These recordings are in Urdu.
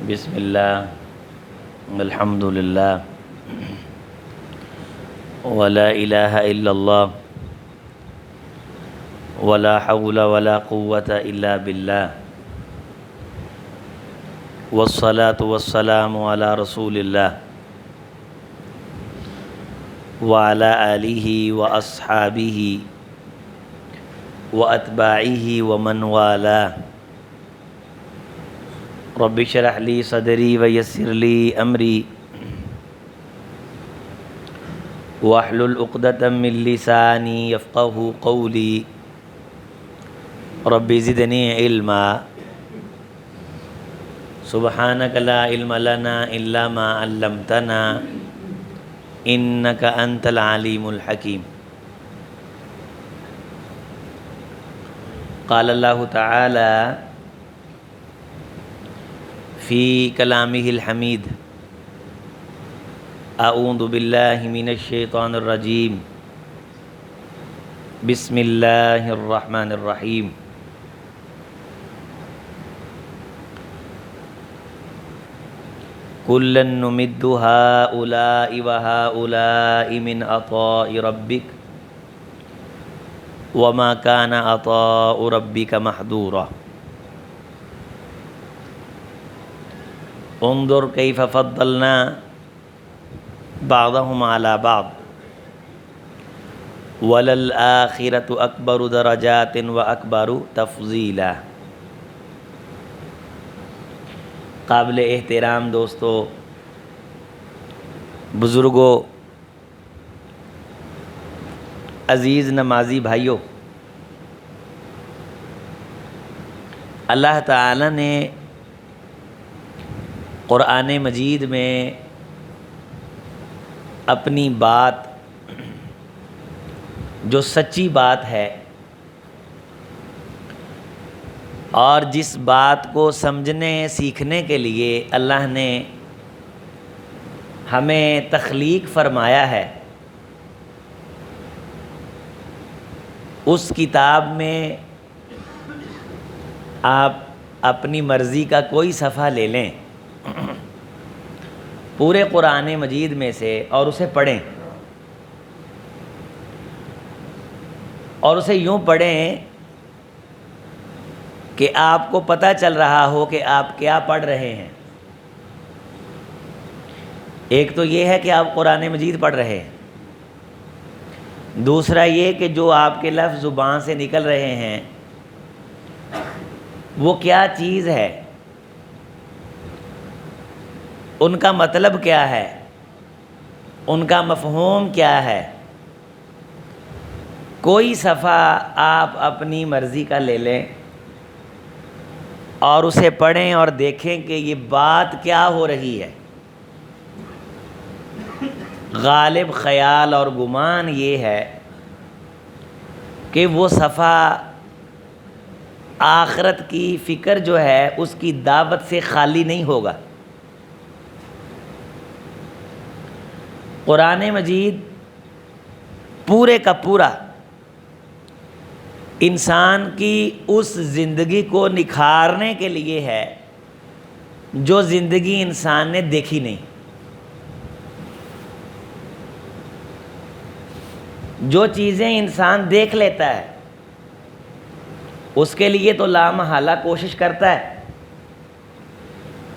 بسم اللہ الحمد للہ ولا الہ الا اللہ ولا حول ولا قوة الا باللہ والصلاة والسلام علی رسول اللہ وعلی آلہ واصحابہ واتباعہ ومن والاہ رب اشرح لی صدری ویسر لی امری واحلل عقدۃ من لسانی یفقہوا قولی رب زدنی علما سبحانک لا علم لنا الا ما علمتنا انک انت العلیم الحکیم۔ قال اللہ تعالی فی کلامہ الحمید اعوذ باللہ من الشیطان الرجیم بسم اللہ الرحمن الرحیم۔ کلا نمد ہؤلاء وہؤلاء من عطاء ربک وما کان عطاء ربک محظورا۔ انظر کیف فضلنا بعضهم على بعض وللآخرة اکبر درجات واکبر تفضیلا۔ قابل احترام دوستو، بزرگوں، عزیز نمازی بھائیوں، اللہ تعالی نے قرآن مجید میں اپنی بات جو سچی بات ہے اور جس بات کو سمجھنے سیکھنے کے لیے اللہ نے ہمیں تخلیق فرمایا ہے، اس کتاب میں آپ اپنی مرضی کا کوئی صفحہ لے لیں پورے قرآن مجید میں سے اور اسے پڑھیں، اور اسے یوں پڑھیں کہ آپ کو پتہ چل رہا ہو کہ آپ کیا پڑھ رہے ہیں۔ ایک تو یہ ہے کہ آپ قرآن مجید پڑھ رہے ہیں، دوسرا یہ کہ جو آپ کے لفظ زبان سے نکل رہے ہیں وہ کیا چیز ہے، ان کا مطلب کیا ہے، ان کا مفہوم کیا ہے۔ کوئی صفحہ آپ اپنی مرضی کا لے لیں اور اسے پڑھیں اور دیکھیں کہ یہ بات کیا ہو رہی ہے۔ غالب خیال اور گمان یہ ہے کہ وہ صفحہ آخرت کی فکر جو ہے اس کی دعوت سے خالی نہیں ہوگا۔ قرآن مجید پورے کا پورا انسان کی اس زندگی کو نکھارنے کے لیے ہے جو زندگی انسان نے دیکھی نہیں۔ جو چیزیں انسان دیکھ لیتا ہے اس کے لیے تو لامحالہ کوشش کرتا ہے،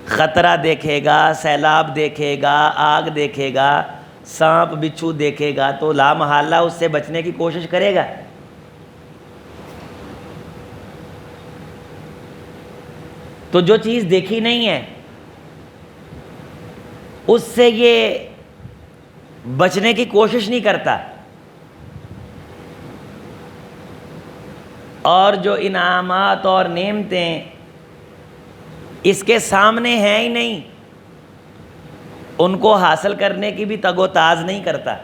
خطرہ دیکھے گا، سیلاب دیکھے گا، آگ دیکھے گا، سانپ بچھو دیکھے گا تو لامحالہ اس سے بچنے کی کوشش کرے گا۔ تو جو چیز دیکھی نہیں ہے اس سے یہ بچنے کی کوشش نہیں کرتا، اور جو انعامات اور نعمتیں اس کے سامنے ہیں ہی نہیں ان کو حاصل کرنے کی بھی تگ و تاز نہیں کرتا۔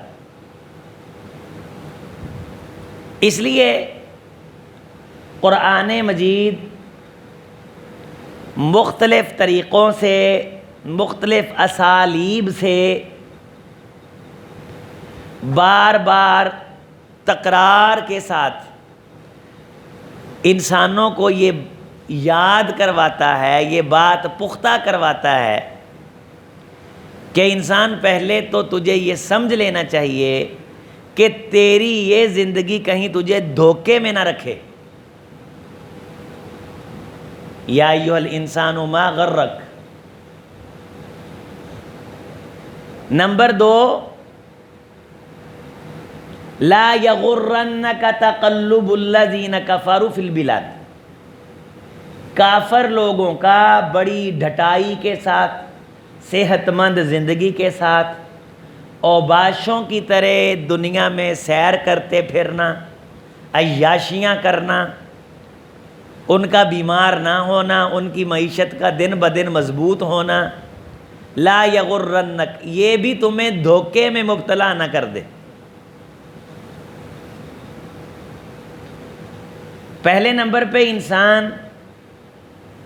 اس لیے قرآن مجید مختلف طریقوں سے، مختلف اسالیب سے بار بار تکرار کے ساتھ انسانوں کو یہ یاد کرواتا ہے، یہ بات پختہ کرواتا ہے کہ انسان پہلے تو تجھے یہ سمجھ لینا چاہیے کہ تیری یہ زندگی کہیں تجھے دھوکے میں نہ رکھے۔ یا ایھا الانسان ما غرک۔ نمبر 2، لا یغرنک تقلب الذین کفروا فی البلاد۔ کافر لوگوں کا بڑی ڈھٹائی کے ساتھ، صحت مند زندگی کے ساتھ، اوباشوں کی طرح دنیا میں سیر کرتے پھرنا، عیاشیاں کرنا، ان کا بیمار نہ ہونا، ان کی معیشت کا دن بدن مضبوط ہونا، لا یغرنک، یہ بھی تمہیں دھوکے میں مبتلا نہ کر دے۔ پہلے نمبر پہ انسان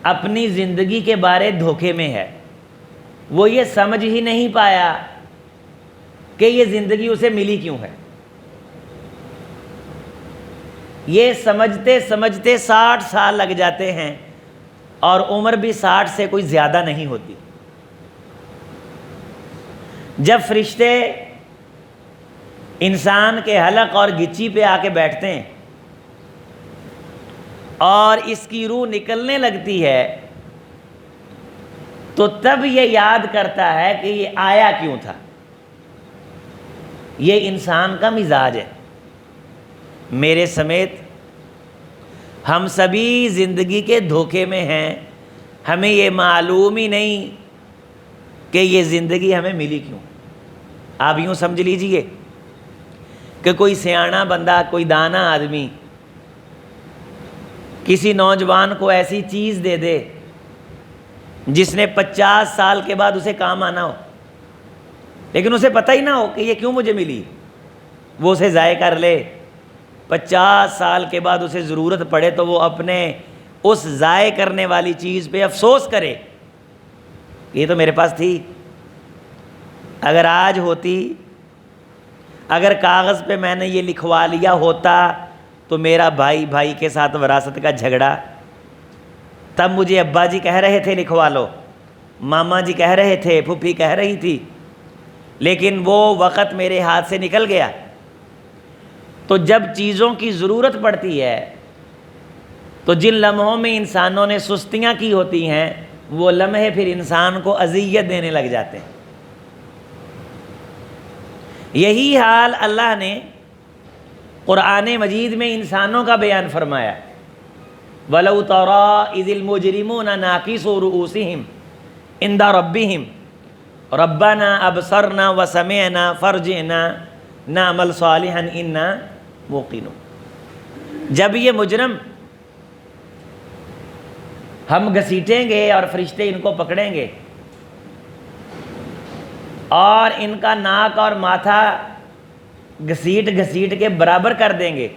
اپنی زندگی کے بارے دھوکے میں ہے، وہ یہ سمجھ ہی نہیں پایا کہ یہ زندگی اسے ملی کیوں ہے۔ یہ سمجھتے سمجھتے 60 سال لگ جاتے ہیں اور عمر بھی 60 سے کوئی زیادہ نہیں ہوتی۔ جب فرشتے انسان کے حلق اور گچی پہ آ کے بیٹھتے ہیں اور اس کی روح نکلنے لگتی ہے تو تب یہ یاد کرتا ہے کہ یہ آیا کیوں تھا۔ یہ انسان کا مزاج ہے، میرے سمیت ہم سبھی زندگی کے دھوکے میں ہیں، ہمیں یہ معلوم ہی نہیں کہ یہ زندگی ہمیں ملی کیوں۔ آپ یوں سمجھ لیجئے کہ کوئی سیاںا بندہ، کوئی دانا آدمی کسی نوجوان کو ایسی چیز دے دے جس نے 50 سال کے بعد اسے کام آنا ہو، لیکن اسے پتہ ہی نہ ہو کہ یہ کیوں مجھے ملی، وہ اسے ضائع کر لے۔ 50 سال کے بعد اسے ضرورت پڑے تو وہ اپنے اس ضائع کرنے والی چیز پہ افسوس کرے، یہ تو میرے پاس تھی، اگر آج ہوتی، اگر کاغذ پہ میں نے یہ لکھوا لیا ہوتا تو میرا بھائی بھائی کے ساتھ وراثت کا جھگڑا، تب مجھے ابا جی کہہ رہے تھے لکھوا لو، ماما جی کہہ رہے تھے، پھوپھی کہہ رہی تھی، لیکن وہ وقت میرے ہاتھ سے نکل گیا۔ تو جب چیزوں کی ضرورت پڑتی ہے تو جن لمحوں میں انسانوں نے سستیاں کی ہوتی ہیں وہ لمحے پھر انسان کو اذیت دینے لگ جاتے ہیں۔ یہی حال اللہ نے قرآن مجید میں انسانوں کا بیان فرمایا، وَلَوْ تَرَىٰ إِذِ الْمُجْرِمُونَ نَاكِسُو رُءُوسِهِمْ عِنْدَ رَبِّهِمْ رَبَّنَا أَبْصَرْنَا وَسَمِعْنَا فَارْجِعْنَا نَعْمَلْ صَالِحًا إِنَّا مُوقِنُونَ۔ جب یہ مجرم ہم گھسیٹیں گے اور فرشتے ان کو پکڑیں گے اور ان کا ناک اور ماتھا گھسیٹ گھسیٹ کے برابر کر دیں گے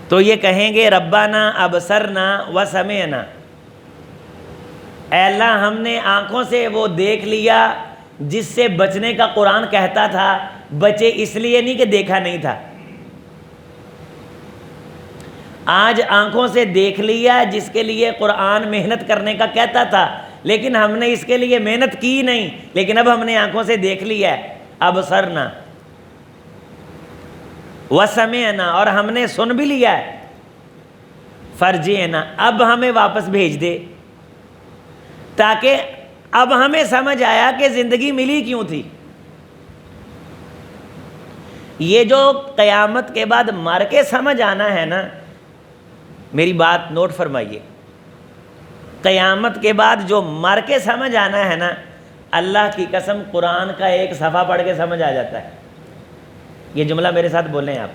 تو یہ کہیں گے ربنا ابصرنا وسمعنا، اے اللہ ہم نے آنکھوں سے وہ دیکھ لیا جس سے بچنے کا قرآن کہتا تھا، بچے اس لیے نہیں کہ دیکھا نہیں تھا، آج آنکھوں سے دیکھ لیا جس کے لیے قرآن محنت کرنے کا کہتا تھا، لیکن ہم نے اس کے لیے محنت کی نہیں، لیکن اب ہم نے آنکھوں سے دیکھ لیا ہے، ابصرنا وسمعنا، اور ہم نے سن بھی لیا ہے، فرجعنا، اب ہمیں واپس بھیج دے، تاکہ اب ہمیں سمجھ آیا کہ زندگی ملی کیوں تھی۔ یہ جو قیامت کے بعد مر کے سمجھ آنا ہے نا، میری بات نوٹ فرمائیے، قیامت کے بعد جو مر کے سمجھ آنا ہے نا، اللہ کی قسم قرآن کا ایک صفحہ پڑھ کے سمجھ آ جاتا ہے۔ یہ جملہ میرے ساتھ بولیں آپ،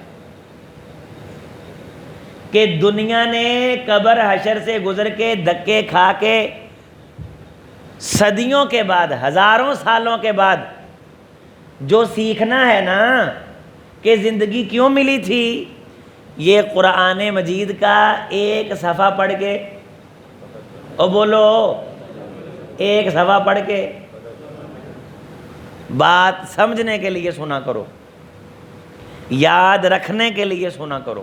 کہ دنیا نے قبر حشر سے گزر کے دھکے کھا کے صدیوں کے بعد، ہزاروں سالوں کے بعد جو سیکھنا ہے نا کہ زندگی کیوں ملی تھی، یہ قرآن مجید کا ایک صفحہ پڑھ کے، او بولو، ایک صفحہ پڑھ کے بات سمجھنے کے لیے سنا کرو، یاد رکھنے کے لیے سنا کرو۔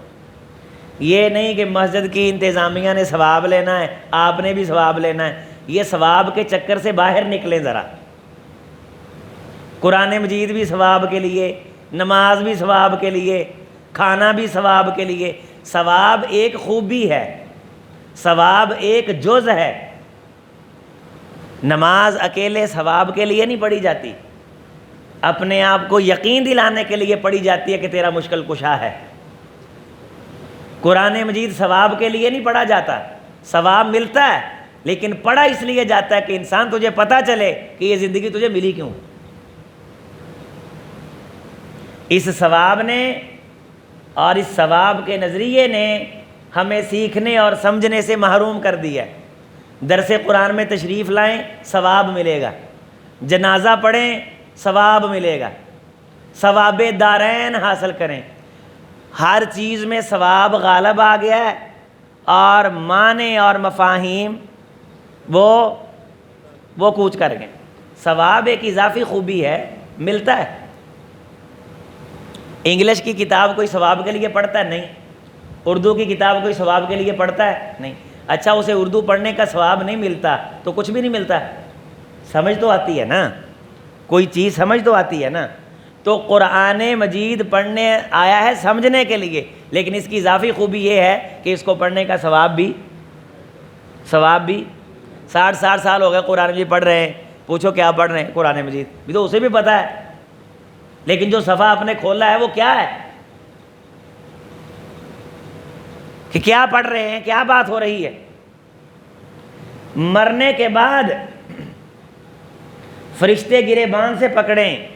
یہ نہیں کہ مسجد کی انتظامیہ نے ثواب لینا ہے، آپ نے بھی ثواب لینا ہے، یہ ثواب کے چکر سے باہر نکلیں ذرا۔ قرآن مجید بھی ثواب کے لیے، نماز بھی ثواب کے لیے، کھانا بھی ثواب کے لیے۔ ثواب ایک خوبی ہے، ثواب ایک جز ہے۔ نماز اکیلے ثواب کے لیے نہیں پڑھی جاتی، اپنے آپ کو یقین دلانے کے لیے پڑھی جاتی ہے کہ تیرا مشکل کشا ہے۔ قرآن مجید ثواب کے لیے نہیں پڑھا جاتا، ثواب ملتا ہے لیکن پڑھا اس لیے جاتا ہے کہ انسان تجھے پتہ چلے کہ یہ زندگی تجھے ملی کیوں۔ اس ثواب نے اور اس ثواب کے نظریے نے ہمیں سیکھنے اور سمجھنے سے محروم کر دیا ہے۔ درس قرآن میں تشریف لائیں، ثواب ملے گا، جنازہ پڑھیں، ثواب ملے گا، ثواب دارین حاصل کریں۔ ہر چیز میں ثواب غالب آ گیا ہے، اور معنی اور مفاہیم وہ کوچ کر گئے۔ ثواب ایک اضافی خوبی ہے، ملتا ہے۔ انگلش کی کتاب کوئی ثواب کے لیے پڑھتا ہے؟ نہیں۔ اردو کی کتاب کوئی ثواب کے لیے پڑھتا ہے؟ نہیں۔ اچھا، اسے اردو پڑھنے کا ثواب نہیں ملتا تو کچھ بھی نہیں ملتا، سمجھ تو آتی ہے نا، کوئی چیز سمجھ تو آتی ہے نا۔ تو قرآن مجید پڑھنے آیا ہے سمجھنے کے لیے، لیکن اس کی اضافی خوبی یہ ہے کہ اس کو پڑھنے کا ثواب بھی 60 سال ہو گئے قرآن مجید پڑھ رہے ہیں، پوچھو کیا پڑھ رہے ہیں؟ قرآن مجید بھی تو اسے بھی پتہ ہے، لیکن جو صفحہ آپ نے کھولا ہے وہ کیا ہے، کہ کیا پڑھ رہے ہیں، کیا بات ہو رہی ہے۔ مرنے کے بعد فرشتے گریبان سے پکڑیں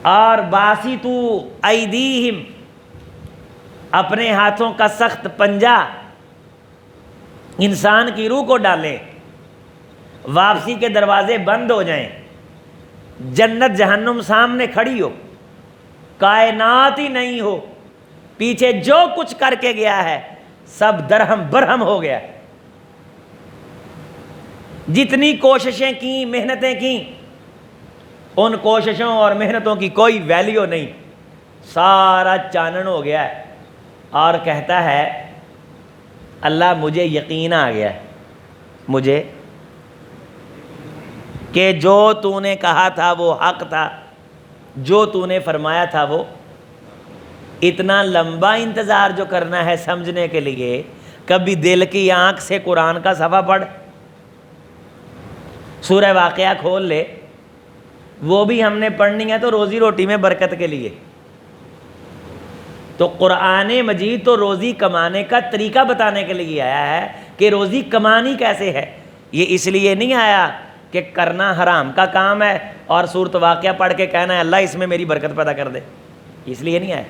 اور باسطو ایدیہم، اپنے ہاتھوں کا سخت پنجہ انسان کی روح کو ڈالیں، واپسی کے دروازے بند ہو جائیں، جنت جہنم سامنے کھڑی ہو، کائنات ہی نہیں ہو، پیچھے جو کچھ کر کے گیا ہے سب درہم برہم ہو گیا، جتنی کوششیں کی، محنتیں کی، ان کوششوں اور محنتوں کی کوئی ویلیو نہیں، سارا چانن ہو گیا ہے۔ اور کہتا ہے اللہ مجھے یقین آ گیا ہے، مجھے کہ جو تو نے کہا تھا وہ حق تھا، جو تو نے فرمایا تھا وہ۔ اتنا لمبا انتظار جو کرنا ہے سمجھنے کے لیے، کبھی دل کی آنکھ سے قرآن کا صفحہ پڑھ، سورہ واقعہ کھول لے، وہ بھی ہم نے پڑھنی ہے تو روزی روٹی میں برکت کے لیے۔ تو قرآن مجید تو روزی کمانے کا طریقہ بتانے کے لیے آیا ہے کہ روزی کمانی کیسے ہے۔ یہ اس لیے نہیں آیا کہ کرنا حرام کا کام ہے اور سورۃ واقعہ پڑھ کے کہنا ہے اللہ اس میں میری برکت پیدا کر دے، اس لیے نہیں آیا۔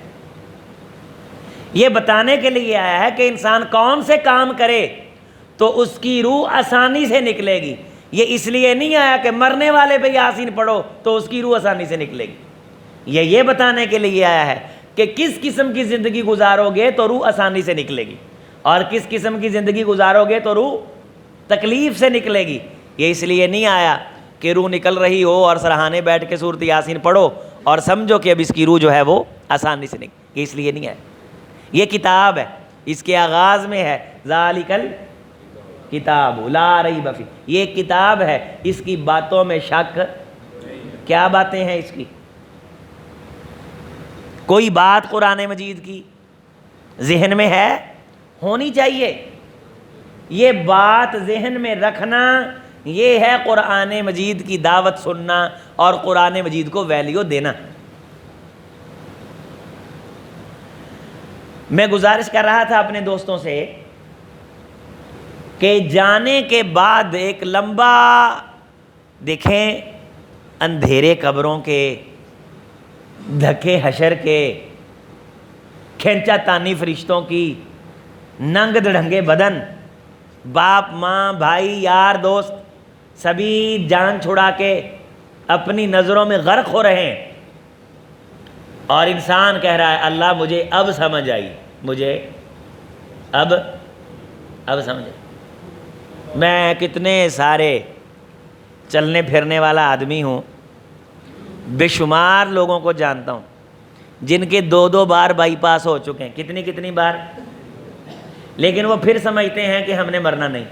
یہ بتانے کے لیے آیا ہے کہ انسان کون سے کام کرے تو اس کی روح آسانی سے نکلے گی۔ یہ اس لیے نہیں آیا کہ مرنے والے پہ یاسین پڑھو تو اس کی روح آسانی سے نکلے گی۔ یہ بتانے کے لیے آیا ہے کہ کس قسم کی زندگی گزارو گے تو روح آسانی سے نکلے گی، اور کس قسم کی زندگی گزارو گے تو روح تکلیف سے نکلے گی۔ یہ اس لیے نہیں آیا کہ روح نکل رہی ہو اور سرہانے بیٹھ کے سورۃ یاسین پڑھو اور سمجھو کہ اب اس کی روح جو ہے وہ آسانی سے نکلے، یہ اس لیے نہیں آیا۔ یہ کتاب ہے، اس کے آغاز میں ہے ذالک الکتاب لا ریب فیہ، یہ کتاب ہے، اس کی باتوں میں شک۔ کیا باتیں ہیں اس کی؟ کوئی بات قرآن مجید کی ذہن میں ہے، ہونی چاہیے۔ یہ بات ذہن میں رکھنا، یہ ہے قرآن مجید کی دعوت سننا اور قرآن مجید کو ویلیو دینا۔ میں گزارش کر رہا تھا اپنے دوستوں سے کہ جانے کے بعد ایک لمبا، دیکھیں، اندھیرے قبروں کے، دھکے حشر کے، کھینچا تانی فرشتوں کی، ننگ دڑھنگے بدن، باپ ماں بھائی یار دوست سبھی جان چھڑا کے اپنی نظروں میں غرق ہو رہے ہیں، اور انسان کہہ رہا ہے اللہ مجھے اب سمجھ آئی، مجھے اب سمجھ آئی۔ میں کتنے سارے چلنے پھرنے والا آدمی ہوں، بے شمار لوگوں کو جانتا ہوں، جن کے 2 بار بائی پاس ہو چکے ہیں. کتنی بار؟ لیکن وہ پھر سمجھتے ہیں کہ ہم نے مرنا نہیں.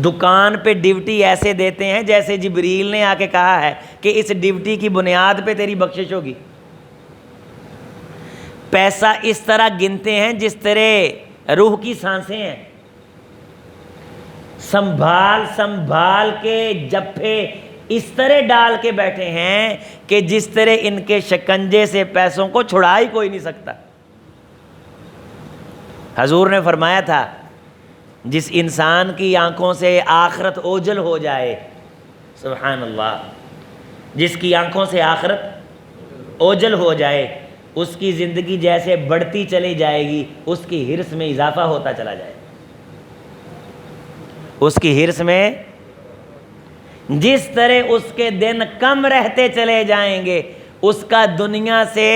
دکان پہ ڈیوٹی ایسے دیتے ہیں جیسے جبریل نے آ کے کہا ہے کہ اس ڈیوٹی کی بنیاد پہ تیری بخشش ہوگی. پیسہ اس طرح گنتے ہیں جس طرح روح کی سانسیں ہیں. سنبھال کے جپھے اس طرح ڈال کے بیٹھے ہیں کہ جس طرح ان کے شکنجے سے پیسوں کو چھڑا ہی کوئی نہیں سکتا. حضور نے فرمایا تھا جس انسان کی آنکھوں سے آخرت اوجھل ہو جائے، سبحان اللہ، جس کی آنکھوں سے آخرت اوجھل ہو جائے، اس کی زندگی جیسے بڑھتی چلی جائے گی، اس کی ہرس میں اضافہ ہوتا چلا جائے گا. اس کی ہرس میں جس طرح اس کے دن کم رہتے چلے جائیں گے، اس کا دنیا سے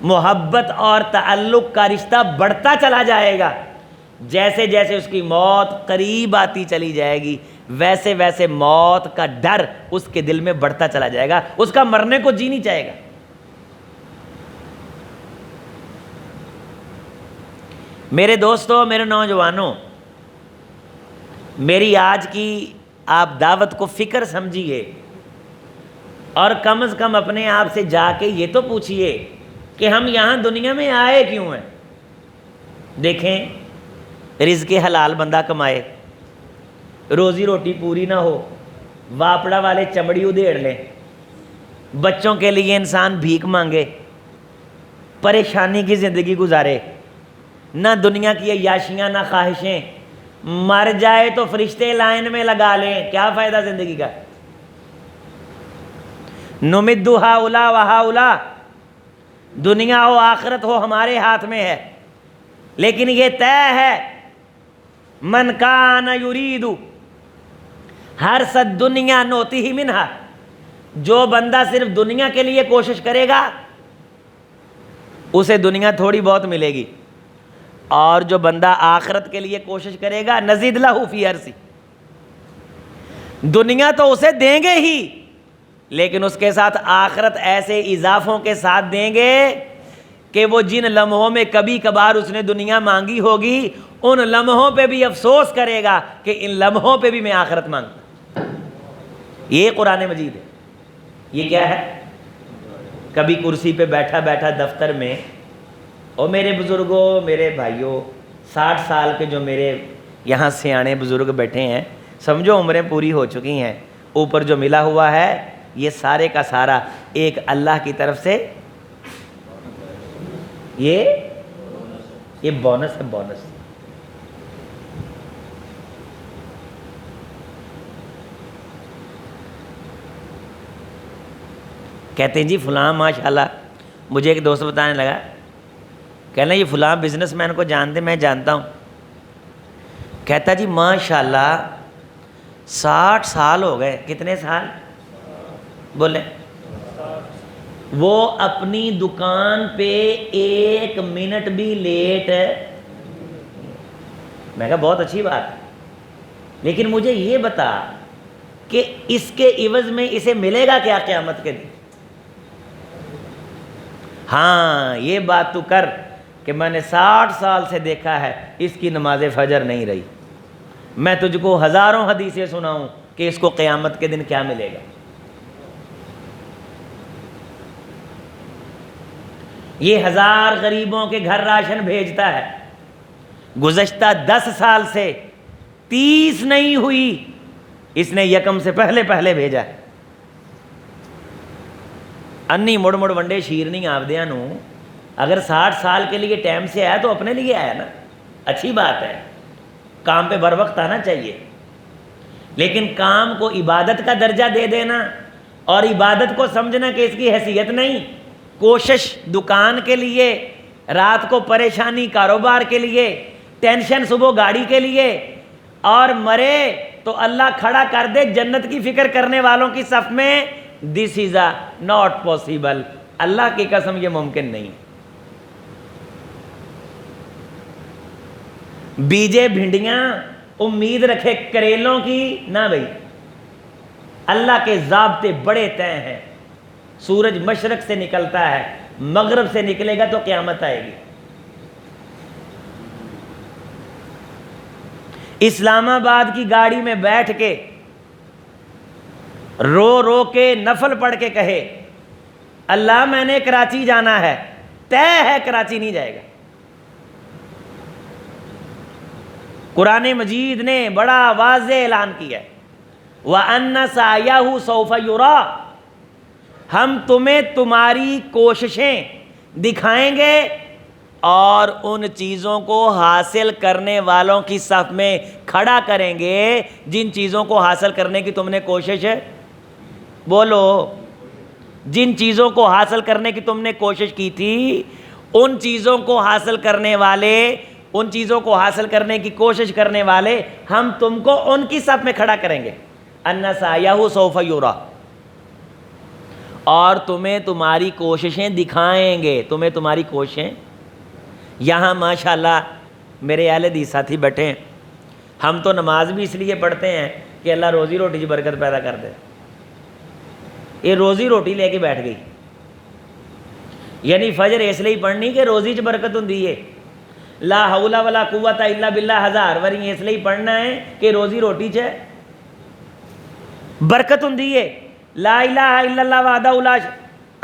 محبت اور تعلق کا رشتہ بڑھتا چلا جائے گا. جیسے جیسے اس کی موت قریب آتی چلی جائے گی، ویسے ویسے موت کا ڈر اس کے دل میں بڑھتا چلا جائے گا. اس کا مرنے کو جی نہیں چاہے گا. میرے دوستو، میرے نوجوانوں، میری آج کی آپ دعوت کو فکر سمجھیے اور کم از کم اپنے آپ سے جا کے یہ تو پوچھئے کہ ہم یہاں دنیا میں آئے کیوں ہیں. دیکھیں، رزق حلال بندہ کمائے، روزی روٹی پوری نہ ہو، واپڑا والے چمڑی ادھیڑ لیں، بچوں کے لیے انسان بھیک مانگے، پریشانی کی زندگی گزارے، نہ دنیا کی عیاشیاں نہ خواہشیں، مر جائے تو فرشتے لائن میں لگا لیں. کیا فائدہ زندگی کا؟ نمد ہؤلاء وہؤلاء، دنیا ہو آخرت ہو ہمارے ہاتھ میں ہے، لیکن یہ طے ہے من کان یرید حرث الدنیا نؤتہ منہا، جو بندہ صرف دنیا کے لیے کوشش کرے گا اسے دنیا تھوڑی بہت ملے گی، اور جو بندہ آخرت کے لیے کوشش کرے گا نزید لہ فی عرصی، دنیا تو اسے دیں گے ہی لیکن اس کے ساتھ آخرت ایسے اضافوں کے ساتھ دیں گے کہ وہ جن لمحوں میں کبھی کبھار اس نے دنیا مانگی ہوگی ان لمحوں پہ بھی افسوس کرے گا کہ ان لمحوں پہ بھی میں آخرت مانگتا. یہ قرآن مجید ہے. یہ کیا ہے؟ کبھی کرسی پہ بیٹھا بیٹھا دفتر میں، اور میرے بزرگوں، میرے بھائیوں، 60 سال کے جو میرے یہاں سیانے بزرگ بیٹھے ہیں، سمجھو عمریں پوری ہو چکی ہیں، اوپر جو ملا ہوا ہے یہ سارے کا سارا ایک اللہ کی طرف سے یہ بونس ہے. بونس کہتے ہیں جی فلاں ماشاءاللہ، مجھے ایک دوست بتانے لگا، کہنا یہ فلاں بزنس مین کو جانتے، میں جانتا ہوں. کہتا جی ماشاءاللہ 60 سال ہو گئے. کتنے سال بولے؟ وہ اپنی دکان پہ 1 منٹ بھی لیٹ. میں کہا بہت اچھی بات ہے، لیکن مجھے یہ بتا کہ اس کے عوض میں اسے ملے گا کیا قیامت کے دن؟ ہاں یہ بات تو کر کہ میں نے 60 سال سے دیکھا ہے اس کی نماز فجر نہیں رہی. میں تجھ کو ہزاروں حدیثیں سناؤں کہ اس کو قیامت کے دن کیا ملے گا. یہ 1000 غریبوں کے گھر راشن بھیجتا ہے، گزشتہ 10 سال سے 30 نہیں ہوئی، اس نے یکم سے پہلے بھیجا ہے. انی مڑ مڑ ونڈے شیرنی آبدیاں نو، اگر 60 سال کے لیے ٹائم سے آیا تو اپنے لیے آیا نا، اچھی بات ہے، کام پہ بر وقت آنا چاہیے، لیکن کام کو عبادت کا درجہ دے دینا اور عبادت کو سمجھنا کہ اس کی حیثیت نہیں. کوشش دکان کے لیے، رات کو پریشانی کاروبار کے لیے، ٹینشن صبح گاڑی کے لیے، اور مرے تو اللہ کھڑا کر دے جنت کی فکر کرنے والوں کی صف میں. دس از ناٹ پاسبل. اللہ کی قسم یہ ممکن نہیں. بیجے بھنڈیاں، امید رکھے کریلوں کی، نہ بھائی اللہ کے ضابطے بڑے طے ہیں. سورج مشرق سے نکلتا ہے، مغرب سے نکلے گا تو قیامت آئے گی. اسلام آباد کی گاڑی میں بیٹھ کے رو رو کے نفل پڑھ کے کہے اللہ میں نے کراچی جانا ہے، طے ہے کراچی نہیں جائے گا. قرآن مجید نے بڑا واضح اعلان کیا ہے وَأَنَّ سَعْيَهُ سَوْفَ يُرَىٰ، ہم تمہیں تمہاری کوششیں دکھائیں گے اور ان چیزوں کو حاصل کرنے والوں کی صف میں کھڑا کریں گے جن چیزوں کو حاصل کرنے کی تم نے کوشش ہے. بولو، جن چیزوں کو حاصل کرنے کی تم نے کوشش کی تھی، ان چیزوں کو حاصل کرنے والے، ان چیزوں کو حاصل کرنے کی کوشش کرنے والے ہم تم کو ان کی صف میں کھڑا کریں گے. اَنَّ سَعْيَهُ سَوْفَ يُرَىٰ، اور تمہیں تمہاری کوششیں دکھائیں گے. تمہیں تمہاری کوششیں، یہاں ماشاءاللہ میرے اہل حدیث ساتھی بیٹھے ہیں، ہم تو نماز بھی اس لیے پڑھتے ہیں کہ اللہ روزی روٹی کی برکت پیدا کر دے. یہ روزی روٹی لے کے بیٹھ گئی، یعنی فجر اس لیے پڑھنی کہ روزی چ برکت ہوندی ہے. لا حول ولا قوت الا باللہ 1000 واری اس لیے پڑھنا ہے کہ روزی روٹی چ برکت ہوندی ہے. لا الہ الا اللہ وحدہ لا شریک.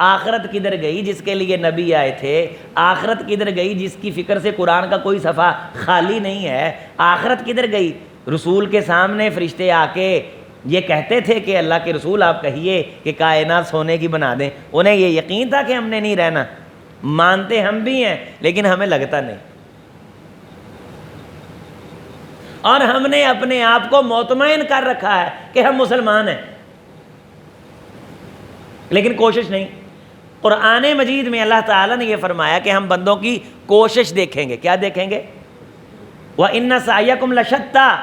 آخرت کدھر گئی جس کے لیے نبی آئے تھے؟ آخرت کدھر گئی جس کی فکر سے قرآن کا کوئی صفحہ خالی نہیں ہے؟ آخرت کدھر گئی؟ رسول کے سامنے فرشتے آ کے یہ کہتے تھے کہ اللہ کے رسول آپ کہیے کہ کائنات سونے کی بنا دیں. انہیں یہ یقین تھا کہ ہم نے نہیں رہنا. مانتے ہم بھی ہیں لیکن ہمیں لگتا نہیں، اور ہم نے اپنے آپ کو مطمئن کر رکھا ہے کہ ہم مسلمان ہیں، لیکن کوشش نہیں. قرآن مجید میں اللہ تعالیٰ نے یہ فرمایا کہ ہم بندوں کی کوشش دیکھیں گے. کیا دیکھیں گے؟ وَإِنَّ سَعْيَكُمْ لَشَتَّىٰ،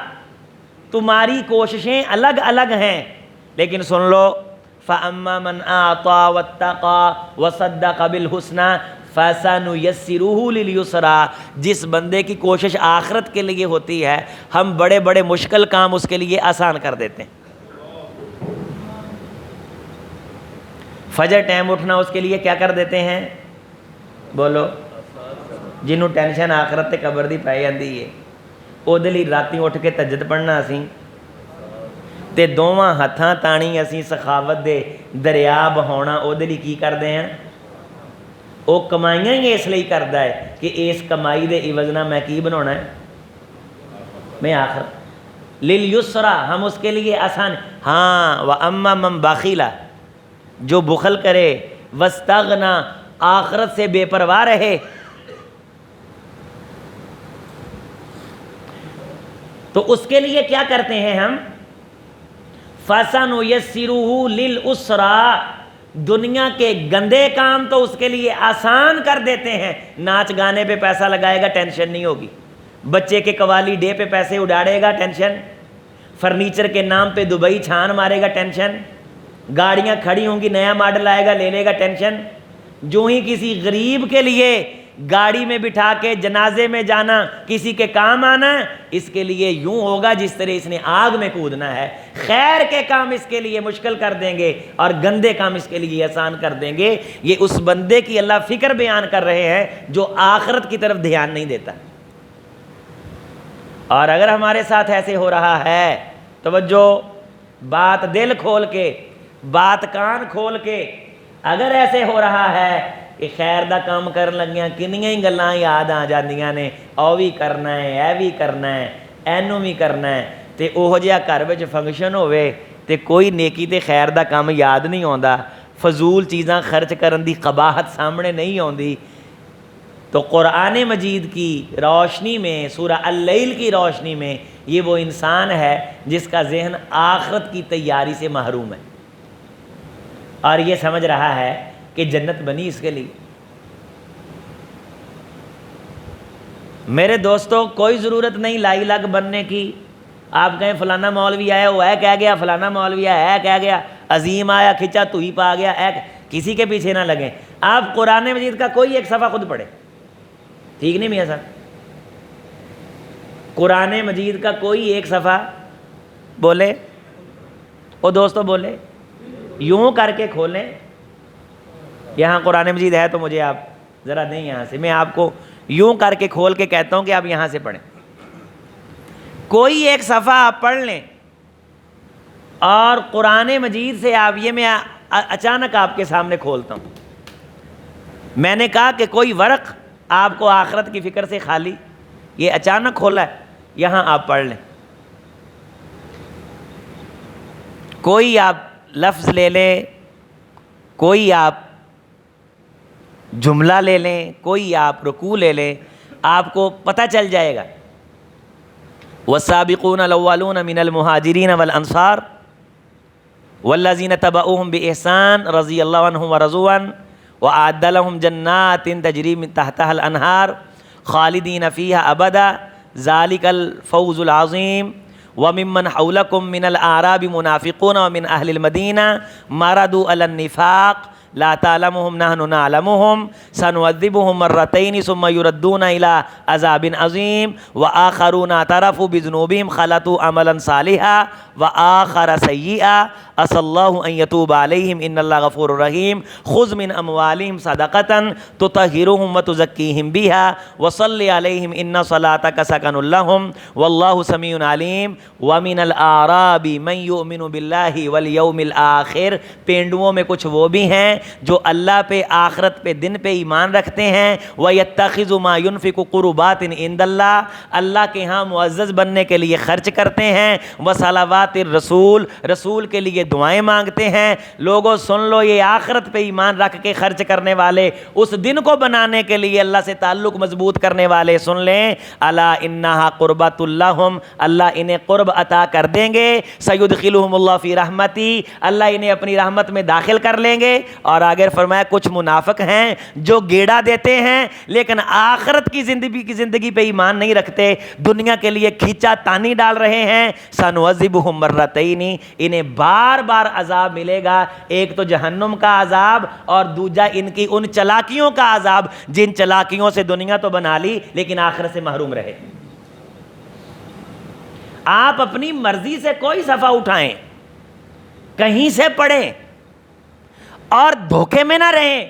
تمہاری کوششیں الگ الگ ہیں، لیکن سن لو فَأَمَّا مَنْ أَعْطَىٰ وَاتَّقَىٰ وَصَدَّقَ بِالْحُسْنَىٰ فَسَنُيَسِّرُهُ لِلْيُسْرَىٰ. جس بندے کی کوشش آخرت کے لیے ہوتی ہے ہم بڑے بڑے مشکل کام اس کے لیے آسان کر دیتے ہیں. فجر ٹائم اٹھنا اس کے لیے کیا کر دیتے ہیں؟ بولو، جنہوں ٹینشن آخرت تے قبر دی پائی جاندی ہے او دے لئی راتیں اٹھ کے تہجد پڑھنا اسی تے دوواں ہتھاں تانی اسی سخاوت دے دریا بہاؤنا او دے لئی کی کردے ہیں؟ او کمائیاں ہی اس لیے کردا ہے کہ اس کمائی دے عوض نہ میں کی بنانا ہے؟ میں آخرت لِلْيُسْرَىٰ، ہم اس کے لیے آسان. ہاں وَأَمَّا مَن بَخِلَ، جو بخل کرے، وَاسْتَغْنَىٰ، آخرت سے بے پرواہ رہے، تو اس کے لیے کیا کرتے ہیں ہم؟ فَسَنُيَسِّرُهُ لِلْعُسْرَىٰ، دنیا کے گندے کام تو اس کے لیے آسان کر دیتے ہیں. ناچ گانے پہ پیسہ لگائے گا ٹینشن نہیں ہوگی، بچے کے قوالی ڈے پہ پیسے اڑاڑے گا ٹینشن، فرنیچر کے نام پہ دبئی چھان مارے گا ٹینشن، گاڑیاں کھڑی ہوں گی نیا ماڈل آئے گا لے لے گا ٹینشن. جو ہی کسی غریب کے لیے گاڑی میں بٹھا کے جنازے میں جانا کسی کے کام آنا ہے، اس کے لیے یوں ہوگا جس طرح اس نے آگ میں کودنا ہے. خیر کے کام اس کے لیے مشکل کر دیں گے اور گندے کام اس کے لیے آسان کر دیں گے. یہ اس بندے کی اللہ فکر بیان کر رہے ہیں جو آخرت کی طرف دھیان نہیں دیتا. اور اگر ہمارے ساتھ ایسے ہو رہا ہے، توجہ، بات دل کھول کے، بات کان کھول کے، اگر ایسے ہو رہا ہے کہ خیر دا کام کرن لگیاں کنیاں ہی گلاں یاد آ جاندیاں نے، او بھی کرنا ہے، اے بھی کرنا ہے، اینو بھی کرنا ہے، تے اوہو جہا گھر وچ فنکشن ہوئے تے کوئی نیکی تے خیر دا کام یاد نہیں آوندا، فضول چیزاں خرچ کرن دی قباحت سامنے نہیں آوندی، تو قرآن مجید کی روشنی میں، سورہ اللیل کی روشنی میں، یہ وہ انسان ہے جس کا ذہن آخرت کی تیاری سے محروم ہے اور یہ سمجھ رہا ہے کہ جنت بنی اس کے لیے. میرے دوستو، کوئی ضرورت نہیں لائی لگ بننے کی. آپ کہیں فلانا مولوی آیا وہ ہے کہہ گیا، فلانا مولوی آیا ہے کہہ گیا، عظیم آیا کھچا تو ہی پا گیا، کسی کے پیچھے نہ لگیں. آپ قرآن مجید کا کوئی ایک صفحہ خود پڑھیں. ٹھیک نہیں میاں صاحب؟ قرآن مجید کا کوئی ایک صفحہ بولے، وہ دوستو بولے یوں کر کے کھولیں. یہاں قرآن مجید ہے تو مجھے آپ ذرا دیں یہاں سے, میں آپ کو یوں کر کے کھول کے کہتا ہوں کہ آپ یہاں سے پڑھیں. کوئی ایک صفحہ آپ پڑھ لیں اور قرآن مجید سے آپ یہ, میں اچانک آپ کے سامنے کھولتا ہوں, میں نے کہا کہ کوئی ورق آپ کو آخرت کی فکر سے خالی, یہ اچانک کھولا ہے, یہاں آپ پڑھ لیں. کوئی آپ لفظ لے لیں, کوئی آپ جملہ لے لیں, کوئی آپ رکوع لے لیں, آپ کو پتہ چل جائے گا. والسابقون الاولون من المہاجرین والانصار والذین تبعوہم بإحسان رضی اللہ عنہم ورضوا عنہ وأعد لهم جنات تجری من تحتها الانہار خالدین فیہا ابدا ذلک الفوز العظیم. وممن حولکم من الاعراب منافقون ومن اہل المدینہ مردوا علی النفاق لا تعلمهم نحن نعلمهم سنعذبهم مرتين ثم يردون الى عذاب عظیم واخرون اعترفوا بذنوبهم خلطوا عملا صالحا واخر سیئا عسى الله ان يتوب عليهم ان الله غفور رحیم. خذ من اموالهم صدقة تطهرهم وتزكيهم بها وصل عليهم ان صلاتك سكن لهم والله سميع عليم. ومن الاعراب من يؤمن بالله واليوم الاخر, پینڈوؤں میں کچھ وہ بھی ہیں جو اللہ پہ, آخرت پہ, دن پہ ایمان رکھتے ہیں. وَيَتَّخِذُ مَا يُنْفِقُ قُرُبَاتٍ عِنْدَ اللَّهِ, اللہ کے ہاں معزز بننے کے لیے خرچ کرتے ہیں. وَصَلَوَاتِ الرَّسُولِ, رسول کے لیے دعائیں مانگتے ہیں. لوگوں سن لو, یہ آخرت پہ ایمان رکھ کے خرچ کرنے والے, اس دن کو بنانے کے لیے اللہ سے تعلق مضبوط کرنے والے, سن لیں الا انہا قربۃ لہم, اللہ انہیں قرب عطا کر دیں گے. سیدخلہم اللہ فی رحمتی, اللہ انہیں اپنی رحمت میں داخل کر لیں گے. اور آگے فرمایا کچھ منافق ہیں جو گیڑا دیتے ہیں لیکن آخرت کی زندگی پہ ایمان نہیں رکھتے, دنیا کے لیے کھینچا تانی ڈال رہے ہیں. سنعذبہم مرتین, انہیں بار بار عذاب ملے گا, ایک تو جہنم کا عذاب اور دوجا ان کی ان چلاکیوں کا عذاب جن چلاکیوں سے دنیا تو بنا لی لیکن آخرت سے محروم رہے. آپ اپنی مرضی سے کوئی صفحہ اٹھائیں, کہیں سے پڑھیں اور دھوکے میں نہ رہیں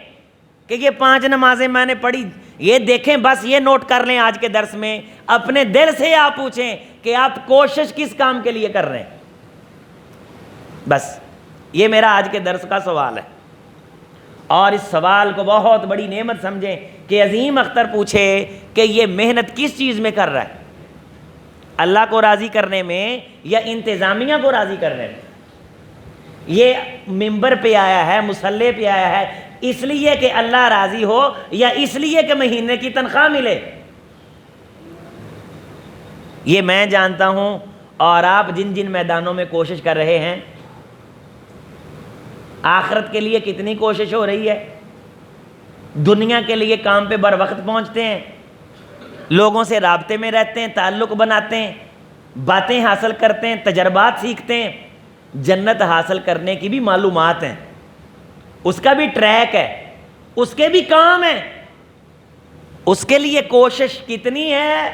کہ یہ 5 نمازیں میں نے پڑھی, یہ دیکھیں, بس یہ نوٹ کر لیں آج کے درس میں. اپنے دل سے آپ پوچھیں کہ آپ کوشش کس کام کے لیے کر رہے ہیں. بس یہ میرا آج کے درس کا سوال ہے, اور اس سوال کو بہت بڑی نعمت سمجھیں کہ عظیم اختر پوچھے کہ یہ محنت کس چیز میں کر رہا ہے, اللہ کو راضی کرنے میں یا انتظامیہ کو راضی کرنے میں. یہ ممبر پہ آیا ہے, مصلی پہ آیا ہے اس لیے کہ اللہ راضی ہو یا اس لیے کہ مہینے کی تنخواہ ملے؟ یہ میں جانتا ہوں, اور آپ جن جن میدانوں میں کوشش کر رہے ہیں, آخرت کے لیے کتنی کوشش ہو رہی ہے, دنیا کے لیے کام پہ بر وقت پہنچتے ہیں, لوگوں سے رابطے میں رہتے ہیں, تعلق بناتے ہیں, باتیں حاصل کرتے ہیں, تجربات سیکھتے ہیں, جنت حاصل کرنے کی بھی معلومات ہیں, اس کا بھی ٹریک ہے, اس کے بھی کام ہیں, اس کے لیے کوشش کتنی ہے.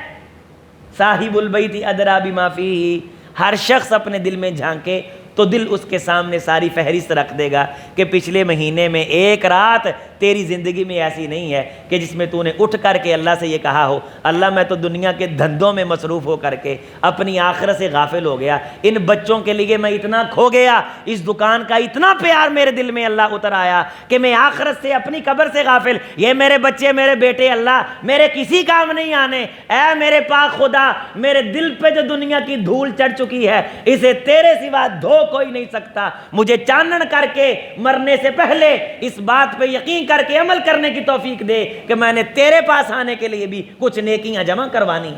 صاحب البیت ادریٰ بما فیہ, ہر شخص اپنے دل میں جھانکے تو دل اس کے سامنے ساری فہرست رکھ دے گا کہ پچھلے مہینے میں ایک رات تیری زندگی میں ایسی نہیں ہے کہ جس میں تو نے اٹھ کر کے اللہ سے یہ کہا ہو اللہ میں تو دنیا کے دھندوں میں مصروف ہو کر کے اپنی آخرت سے غافل ہو گیا, ان بچوں کے لیے میں اتنا کھو گیا, اس دکان کا اتنا پیار میرے دل میں اللہ اتر آیا کہ میں آخرت سے اپنی قبر سے غافل, یہ میرے بچے میرے بیٹے اللہ میرے کسی کام نہیں آنے. اے میرے پاک خدا, میرے دل پہ جو دنیا کی دھول چڑھ چکی ہے اسے تیرے سوا دھو کوئی نہیں سکتا. مجھے چانن کر کے مرنے سے پہلے اس بات پہ یقین کر کے عمل کرنے کی توفیق دے کہ میں نے تیرے پاس آنے کے لیے بھی کچھ نیکیاں جمع کروانی.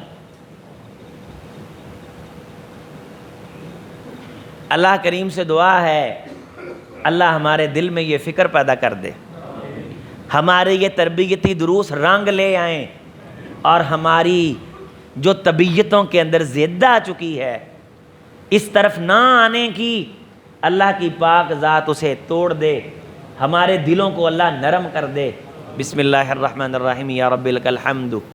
اللہ کریم سے دعا ہے اللہ ہمارے دل میں یہ فکر پیدا کر دے, ہمارے یہ تربیتی دروس رنگ لے آئیں, اور ہماری جو طبیعتوں کے اندر ضد آ چکی ہے اس طرف نہ آنے کی اللہ کی پاک ذات اسے توڑ دے, ہمارے دلوں کو اللہ نرم کر دے. بسم اللہ الرحمن الرحیم. یا رب لک الحمد.